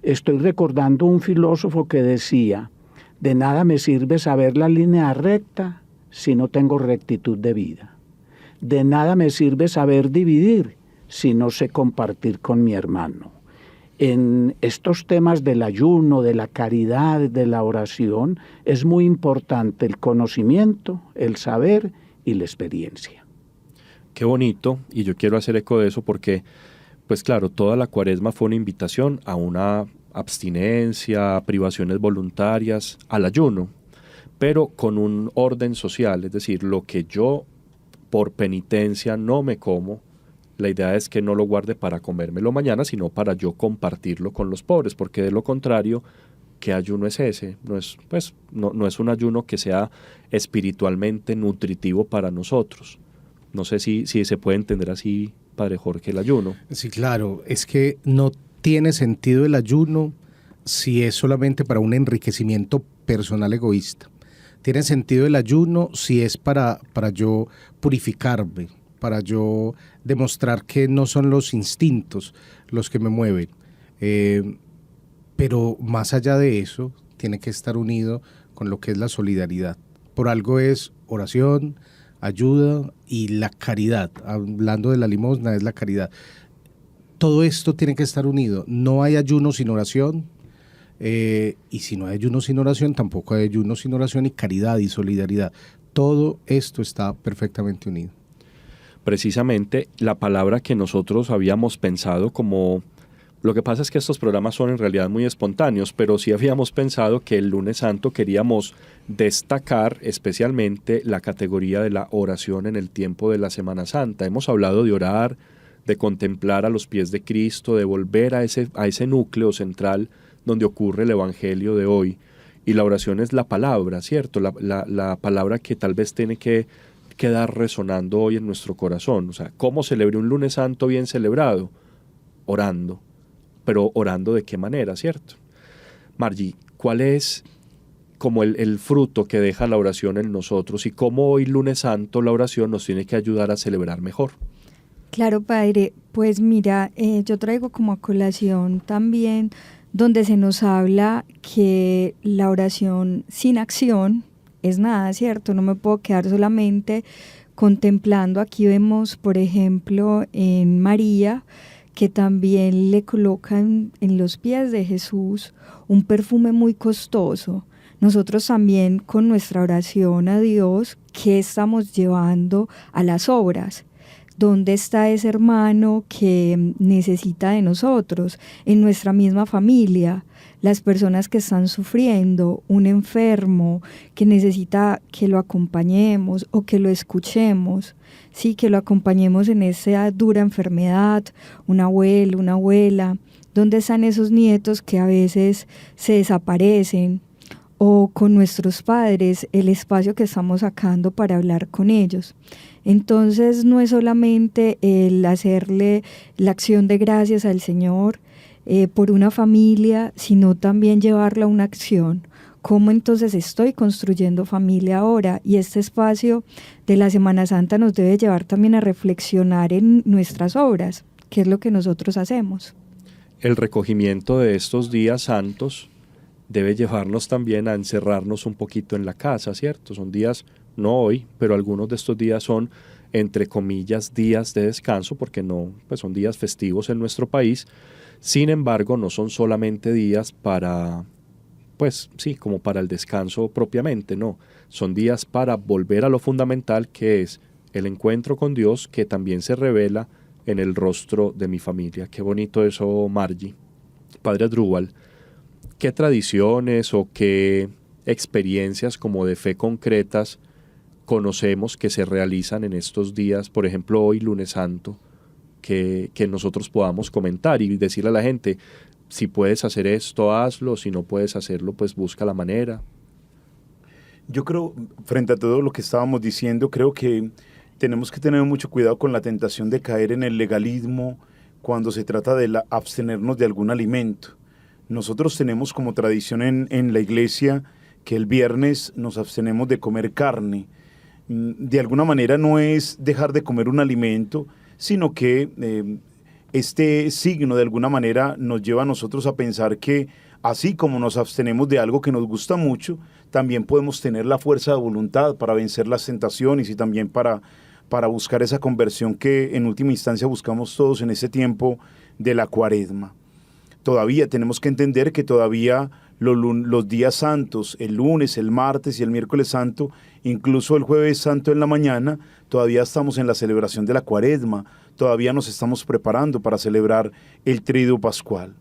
Estoy recordando un filósofo que decía: de nada me sirve saber la línea recta si no tengo rectitud de vida. De nada me sirve saber dividir si no sé compartir con mi hermano. En estos temas del ayuno, de la caridad, de la oración, es muy importante el conocimiento, el saber y la experiencia. Qué bonito, y yo quiero hacer eco de eso porque, pues claro, toda la Cuaresma fue una invitación a una abstinencia, a privaciones voluntarias, al ayuno, pero con un orden social, es decir, lo que yo por penitencia no me como, la idea es que no lo guarde para comérmelo mañana, sino para yo compartirlo con los pobres, porque de lo contrario, ¿qué ayuno es ese? No es, pues, no es un ayuno que sea espiritualmente nutritivo para nosotros. No sé si se puede entender así, Padre Jorge, el ayuno. Sí, claro, es que no tiene sentido el ayuno si es solamente para un enriquecimiento personal egoísta. Tiene sentido el ayuno si es para yo purificarme, para yo demostrar que no son los instintos los que me mueven. Pero más allá de eso, tiene que estar unido con lo que es la solidaridad. Por algo es oración, ayuda y la caridad. Hablando de la limosna, es la caridad. Todo esto tiene que estar unido. No hay ayuno sin oración, y si no hay ayuno sin oración, tampoco hay ayuno sin oración y caridad y solidaridad. Todo esto está perfectamente unido. Precisamente la palabra que nosotros habíamos pensado como... Lo que pasa es que estos programas son en realidad muy espontáneos, pero sí habíamos pensado que el lunes santo queríamos destacar especialmente la categoría de la oración en el tiempo de la Semana Santa. Hemos hablado de orar, de contemplar a los pies de Cristo, de volver a ese núcleo central donde ocurre el Evangelio de hoy. Y la oración es la palabra, ¿cierto? La palabra que tal vez tiene que quedar resonando hoy en nuestro corazón. O sea, ¿cómo celebre un lunes santo bien celebrado? Orando. Pero orando de qué manera, ¿cierto? Margie, ¿cuál es como el fruto que deja la oración en nosotros y cómo hoy lunes santo la oración nos tiene que ayudar a celebrar mejor? Claro, Padre, pues mira, yo traigo como a colación también donde se nos habla que la oración sin acción es nada, ¿cierto? No me puedo quedar solamente contemplando. Aquí vemos, por ejemplo, en María, que también le colocan en los pies de Jesús un perfume muy costoso. Nosotros también con nuestra oración a Dios, ¿qué estamos llevando a las obras? ¿Dónde está ese hermano que necesita de nosotros? En nuestra misma familia, las personas que están sufriendo, un enfermo que necesita que lo acompañemos o que lo escuchemos, sí, que lo acompañemos en esa dura enfermedad, un abuelo, una abuela. ¿Dónde están esos nietos que a veces se desaparecen? O con nuestros padres, el espacio que estamos sacando para hablar con ellos. Entonces no es solamente el hacerle la acción de gracias al Señor por una familia, sino también llevarla a una acción. ¿Cómo entonces estoy construyendo familia ahora? Y este espacio de la Semana Santa nos debe llevar también a reflexionar en nuestras obras, qué es lo que nosotros hacemos. El recogimiento de estos días santos debe llevarnos también a encerrarnos un poquito en la casa, ¿cierto? Son días, no hoy, pero algunos de estos días son, entre comillas, días de descanso, porque no, pues son días festivos en nuestro país. Sin embargo, no son solamente días para, pues sí, como para el descanso propiamente, no. Son días para volver a lo fundamental, que es el encuentro con Dios, que también se revela en el rostro de mi familia. Qué bonito eso, Margie. Padre Asdrúbal, ¿qué tradiciones o qué experiencias como de fe concretas conocemos que se realizan en estos días, por ejemplo hoy lunes santo, que nosotros podamos comentar y decirle a la gente, si puedes hacer esto, hazlo, si no puedes hacerlo, pues busca la manera? Yo creo, frente a todo lo que estábamos diciendo, creo que tenemos que tener mucho cuidado con la tentación de caer en el legalismo cuando se trata de abstenernos de algún alimento. Nosotros tenemos como tradición en la iglesia que el viernes nos abstenemos de comer carne. De alguna manera no es dejar de comer un alimento, sino que este signo de alguna manera nos lleva a nosotros a pensar que así como nos abstenemos de algo que nos gusta mucho, también podemos tener la fuerza de voluntad para vencer las tentaciones y también para buscar esa conversión que en última instancia buscamos todos en ese tiempo de la Cuaresma. todavía tenemos que entender que todavía los días santos, el lunes, el martes y el miércoles santo, incluso el jueves santo en la mañana, todavía estamos en la celebración de la Cuaresma, todavía nos estamos preparando para celebrar el Triduo Pascual.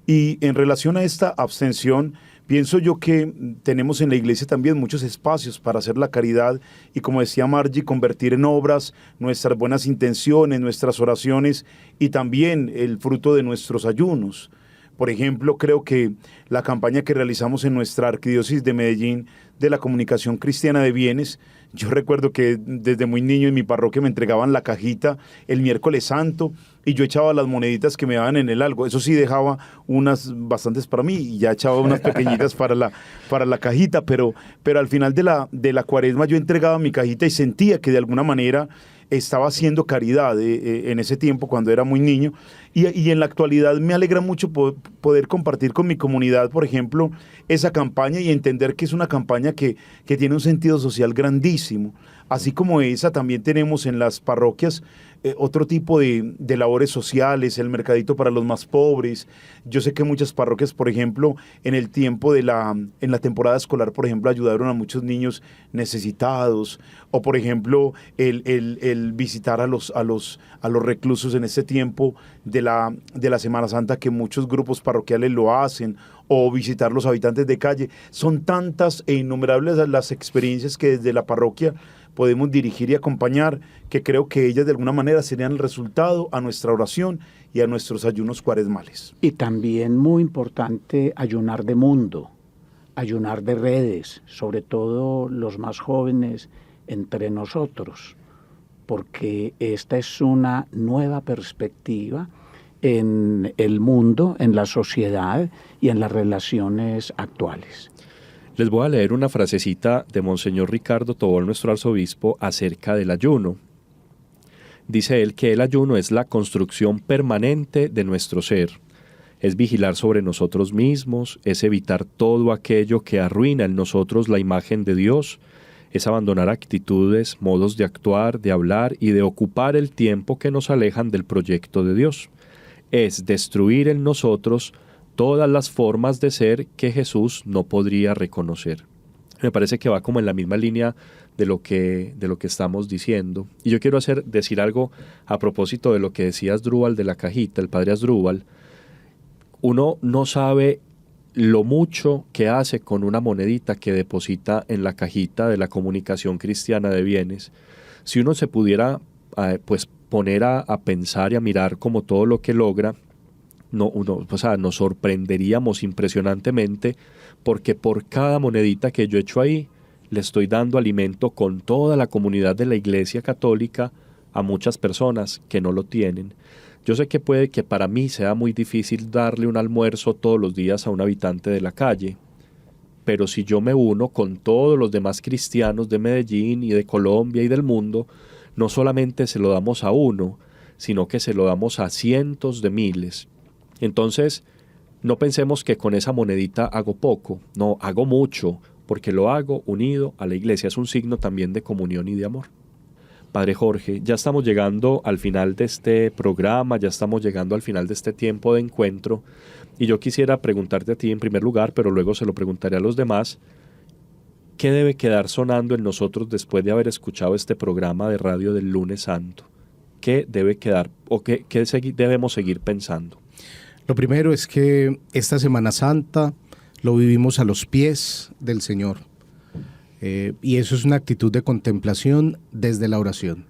Y en relación a esta abstención, pienso yo que tenemos en la iglesia también muchos espacios para hacer la caridad y, como decía Margie, convertir en obras nuestras buenas intenciones, nuestras oraciones y también el fruto de nuestros ayunos. Por ejemplo, creo que la campaña que realizamos en nuestra arquidiócesis de Medellín de la comunicación cristiana de bienes, yo recuerdo que desde muy niño en mi parroquia me entregaban la cajita el miércoles santo y yo echaba las moneditas que me daban en el algo. Eso sí, dejaba unas bastantes para mí y ya echaba unas pequeñitas para la cajita, pero al final de la Cuaresma yo entregaba mi cajita y sentía que de alguna manera estaba haciendo caridad en ese tiempo cuando era muy niño y en la actualidad me alegra mucho poder compartir con mi comunidad, por ejemplo, esa campaña y entender que es una campaña que tiene un sentido social grandísimo. Así como esa, también tenemos en las parroquias otro tipo de labores sociales, el mercadito para los más pobres. Yo sé que muchas parroquias, por ejemplo, en el tiempo en la temporada escolar, por ejemplo, ayudaron a muchos niños necesitados, o por ejemplo, el visitar a los reclusos en este tiempo de la Semana Santa, que muchos grupos parroquiales lo hacen, o visitar los habitantes de calle. Son tantas e innumerables las experiencias que desde la parroquia podemos dirigir y acompañar, que creo que ellas de alguna manera serían el resultado a nuestra oración y a nuestros ayunos cuaresmales. Y también muy importante ayunar de mundo, ayunar de redes, sobre todo los más jóvenes entre nosotros, porque esta es una nueva perspectiva en el mundo, en la sociedad y en las relaciones actuales. Les voy a leer una frasecita de Monseñor Ricardo Tobón, nuestro arzobispo, acerca del ayuno. Dice él que el ayuno es la construcción permanente de nuestro ser. Es vigilar sobre nosotros mismos, es evitar todo aquello que arruina en nosotros la imagen de Dios, es abandonar actitudes, modos de actuar, de hablar y de ocupar el tiempo que nos alejan del proyecto de Dios. Es destruir en nosotros todas las formas de ser que Jesús no podría reconocer. Me parece que va como en la misma línea de lo que estamos diciendo. Y yo quiero decir algo a propósito de lo que decía Asdrúbal de la cajita, el padre Asdrúbal. Uno no sabe lo mucho que hace con una monedita que deposita en la cajita de la comunicación cristiana de bienes. Si uno se pudiera poner a pensar y a mirar como todo lo que logra, nos sorprenderíamos impresionantemente, porque por cada monedita que yo echo ahí, le estoy dando alimento con toda la comunidad de la Iglesia Católica a muchas personas que no lo tienen. Yo sé que puede que para mí sea muy difícil darle un almuerzo todos los días a un habitante de la calle, pero si yo me uno con todos los demás cristianos de Medellín y de Colombia y del mundo, no solamente se lo damos a uno, sino que se lo damos a cientos de miles. Entonces, no pensemos que con esa monedita hago poco, no, hago mucho, porque lo hago unido a la Iglesia. Es un signo también de comunión y de amor. Padre Jorge, ya estamos llegando al final de este programa, ya estamos llegando al final de este tiempo de encuentro, y yo quisiera preguntarte a ti en primer lugar, pero luego se lo preguntaré a los demás, ¿qué debe quedar sonando en nosotros después de haber escuchado este programa de radio del Lunes Santo? ¿Qué debe quedar o qué debemos seguir pensando? Lo primero es que esta Semana Santa lo vivimos a los pies del Señor. Y eso es una actitud de contemplación desde la oración.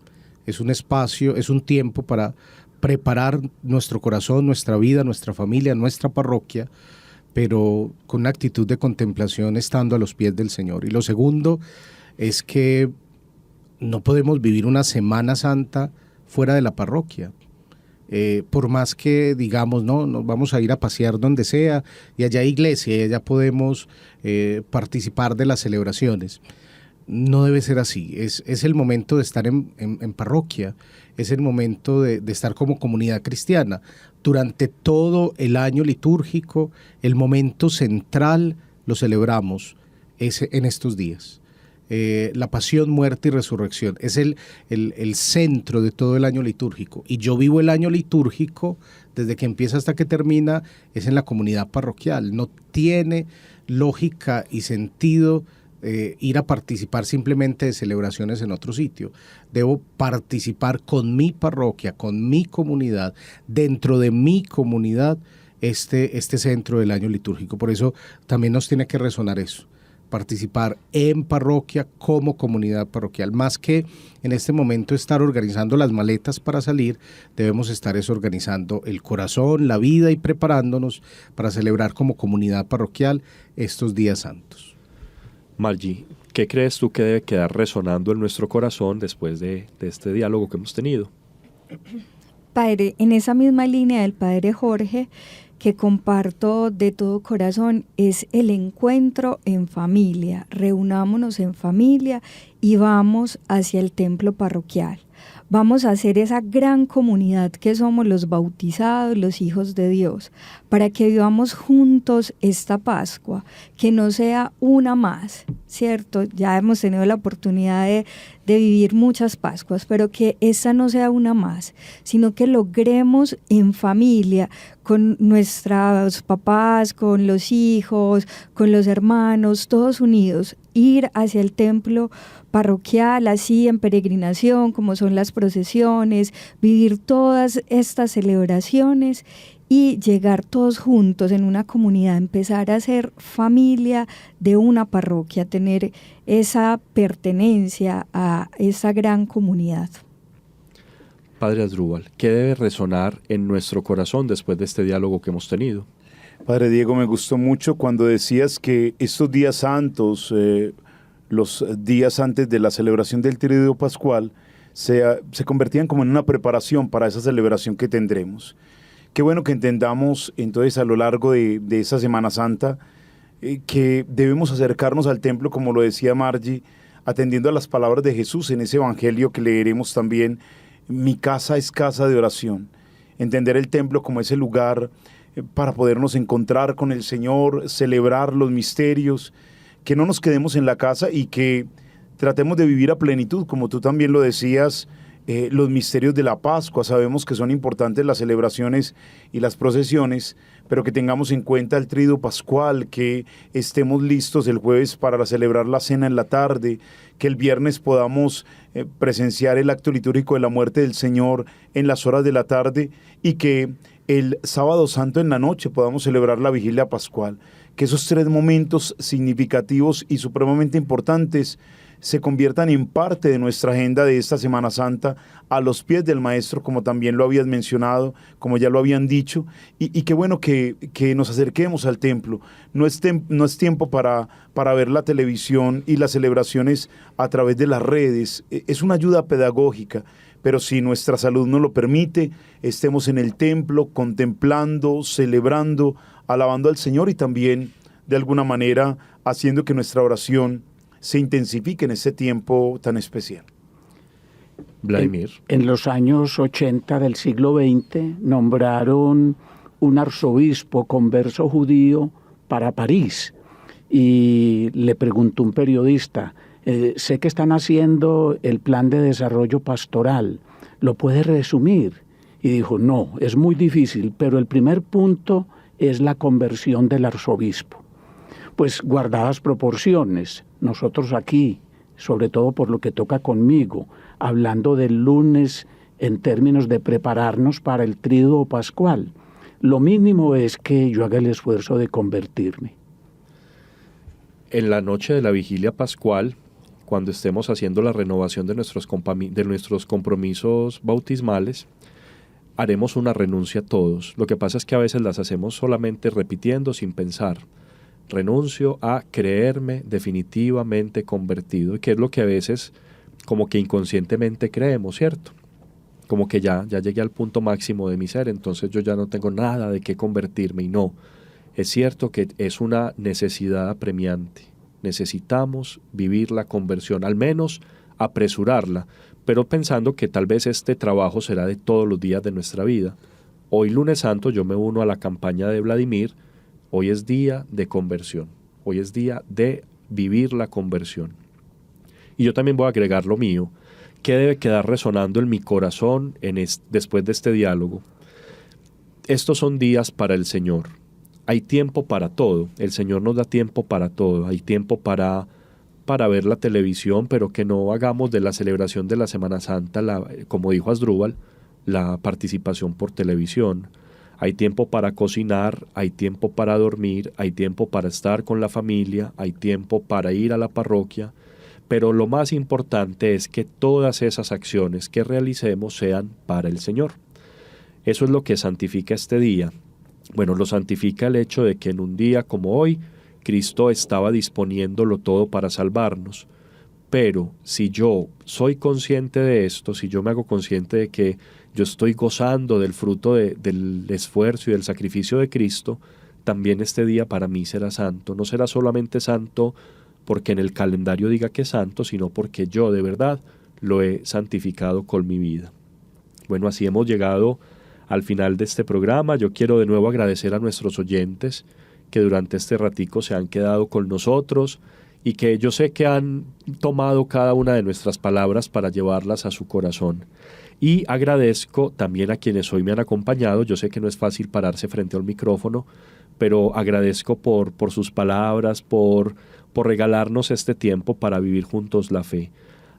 Es un espacio, es un tiempo para preparar nuestro corazón, nuestra vida, nuestra familia, nuestra parroquia, pero con una actitud de contemplación estando a los pies del Señor. Y lo segundo es que no podemos vivir una Semana Santa fuera de la parroquia. Por más que digamos, no, nos vamos a ir a pasear donde sea y allá hay iglesia y allá podemos participar de las celebraciones. No debe ser así. Es el momento de estar en parroquia, es el momento de estar como comunidad cristiana. Durante todo el año litúrgico, el momento central lo celebramos en estos días. la pasión, muerte y resurrección. Es el centro de todo el año litúrgico. Y yo vivo el año litúrgico desde que empieza hasta que termina, es en la comunidad parroquial. No tiene lógica y sentido ir a participar simplemente de celebraciones en otro sitio. Debo participar con mi parroquia, con mi comunidad, dentro de mi comunidad, este centro del año litúrgico. Por eso también nos tiene que resonar eso, participar en parroquia como comunidad parroquial. Más que en este momento estar organizando las maletas para salir, debemos estar organizando el corazón, la vida y preparándonos para celebrar como comunidad parroquial estos días santos. Margie, ¿qué crees tú que debe quedar resonando en nuestro corazón después de este diálogo que hemos tenido? Padre, en esa misma línea del Padre Jorge, que comparto de todo corazón, es el encuentro en familia. Reunámonos en familia y vamos hacia el templo parroquial. Vamos a hacer esa gran comunidad que somos los bautizados, los hijos de Dios, para que vivamos juntos esta Pascua, que no sea una más, ¿cierto? Ya hemos tenido la oportunidad de vivir muchas Pascuas, pero que esta no sea una más, sino que logremos en familia, con nuestros papás, con los hijos, con los hermanos, todos unidos, ir hacia el templo parroquial, así en peregrinación, como son las procesiones, vivir todas estas celebraciones y llegar todos juntos en una comunidad, empezar a ser familia de una parroquia, tener esa pertenencia a esa gran comunidad. Padre Asdrúbal, ¿qué debe resonar en nuestro corazón después de este diálogo que hemos tenido? Padre Diego, me gustó mucho cuando decías que estos días santos, los días antes de la celebración del Triduo Pascual, se convertían como en una preparación para esa celebración que tendremos. Qué bueno que entendamos entonces a lo largo de esa Semana Santa que debemos acercarnos al templo, como lo decía Margie, atendiendo a las palabras de Jesús en ese evangelio que leeremos también: mi casa es casa de oración. Entender el templo como ese lugar para podernos encontrar con el Señor, celebrar los misterios, que no nos quedemos en la casa y que tratemos de vivir a plenitud, como tú también lo decías, los misterios de la Pascua. Sabemos que son importantes las celebraciones y las procesiones, pero que tengamos en cuenta el Triduo Pascual, que estemos listos el jueves para celebrar la cena en la tarde, que el viernes podamos presenciar el acto litúrgico de la muerte del Señor en las horas de la tarde y que el sábado santo en la noche podamos celebrar la vigilia pascual. Que esos tres momentos significativos y supremamente importantes se conviertan en parte de nuestra agenda de esta Semana Santa, a los pies del Maestro, como también lo habías mencionado, como ya lo habían dicho, y qué bueno que nos acerquemos al templo. No es tiempo para ver la televisión y las celebraciones a través de las redes. Es una ayuda pedagógica, pero si nuestra salud nos lo permite, estemos en el templo contemplando, celebrando, alabando al Señor y también, de alguna manera, haciendo que nuestra oración se intensifique en ese tiempo tan especial. Vladimir. En los años 80 del siglo XX nombraron un arzobispo converso judío para París y le preguntó un periodista: sé que están haciendo el plan de desarrollo pastoral, ¿lo puede resumir? Y dijo: no, es muy difícil, pero el primer punto es la conversión del arzobispo. Pues guardadas proporciones, nosotros aquí, sobre todo por lo que toca conmigo, hablando del lunes en términos de prepararnos para el Triduo Pascual, lo mínimo es que yo haga el esfuerzo de convertirme. En la noche de la vigilia pascual, cuando estemos haciendo la renovación de nuestros compromisos bautismales, haremos una renuncia a todos. Lo que pasa es que a veces las hacemos solamente repitiendo sin pensar. Renuncio a creerme definitivamente convertido, que es lo que a veces como que inconscientemente creemos, ¿cierto? Como que ya llegué al punto máximo de mi ser, entonces yo ya no tengo nada de qué convertirme. Y no, es cierto que es una necesidad apremiante. Necesitamos vivir la conversión, al menos apresurarla, pero pensando que tal vez este trabajo será de todos los días de nuestra vida. Hoy, lunes santo, yo me uno a la campaña de Vladimir. Hoy es día de conversión, hoy es día de vivir la conversión. y yo también voy a agregar lo mío, ¿qué debe quedar resonando en mi corazón después de este diálogo? Estos son días para el Señor. Hay tiempo para todo. El Señor nos da tiempo para todo. Hay tiempo para ver la televisión, pero que no hagamos de la celebración de la Semana Santa, como dijo Asdrúbal, la participación por televisión. Hay tiempo para cocinar, hay tiempo para dormir, hay tiempo para estar con la familia, hay tiempo para ir a la parroquia, pero lo más importante es que todas esas acciones que realicemos sean para el Señor. Eso es lo que santifica este día. Bueno, lo santifica el hecho de que en un día como hoy, Cristo estaba disponiéndolo todo para salvarnos. Pero si yo soy consciente de esto, si yo me hago consciente de que yo estoy gozando del fruto del esfuerzo y del sacrificio de Cristo, también este día para mí será santo. No será solamente santo porque en el calendario diga que es santo, sino porque yo de verdad lo he santificado con mi vida. Bueno, así hemos llegado al final de este programa. Yo quiero de nuevo agradecer a nuestros oyentes que durante este ratico se han quedado con nosotros y que yo sé que han tomado cada una de nuestras palabras para llevarlas a su corazón. Y agradezco también a quienes hoy me han acompañado. Yo sé que no es fácil pararse frente al micrófono, pero agradezco por sus palabras, por regalarnos este tiempo para vivir juntos la fe.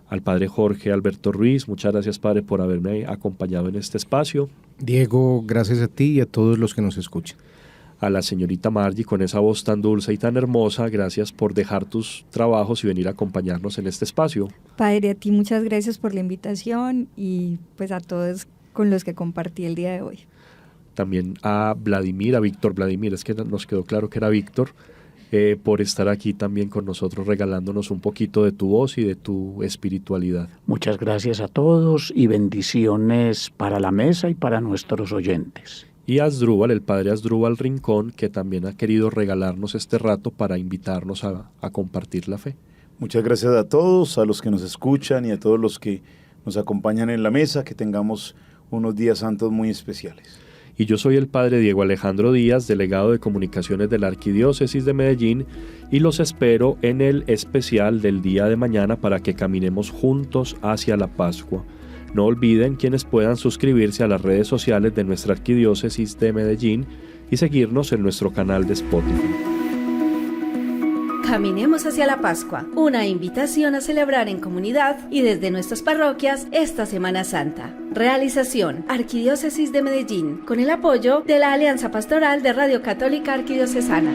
Al Padre Jorge Alberto Ruiz, muchas gracias, Padre, por haberme acompañado en este espacio. Diego, gracias a ti y a todos los que nos escuchan. A la señorita Margie, con esa voz tan dulce y tan hermosa, gracias por dejar tus trabajos y venir a acompañarnos en este espacio. Padre, a ti muchas gracias por la invitación y pues a todos con los que compartí el día de hoy. También a Vladimir, a Víctor Vladimir, es que nos quedó claro que era Víctor, por estar aquí también con nosotros regalándonos un poquito de tu voz y de tu espiritualidad. Muchas gracias a todos y bendiciones para la mesa y para nuestros oyentes. Y a Asdrúbal, el Padre Asdrúbal Rincón, que también ha querido regalarnos este rato para invitarnos a compartir la fe. Muchas gracias a todos, a los que nos escuchan y a todos los que nos acompañan en la mesa, que tengamos unos días santos muy especiales. Y yo soy el Padre Diego Alejandro Díaz, delegado de Comunicaciones de la Arquidiócesis de Medellín, y los espero en el especial del día de mañana para que caminemos juntos hacia la Pascua. No olviden quienes puedan suscribirse a las redes sociales de nuestra Arquidiócesis de Medellín y seguirnos en nuestro canal de Spotify. Caminemos hacia la Pascua, una invitación a celebrar en comunidad y desde nuestras parroquias esta Semana Santa. Realización: Arquidiócesis de Medellín, con el apoyo de la Alianza Pastoral de Radio Católica Arquidiocesana.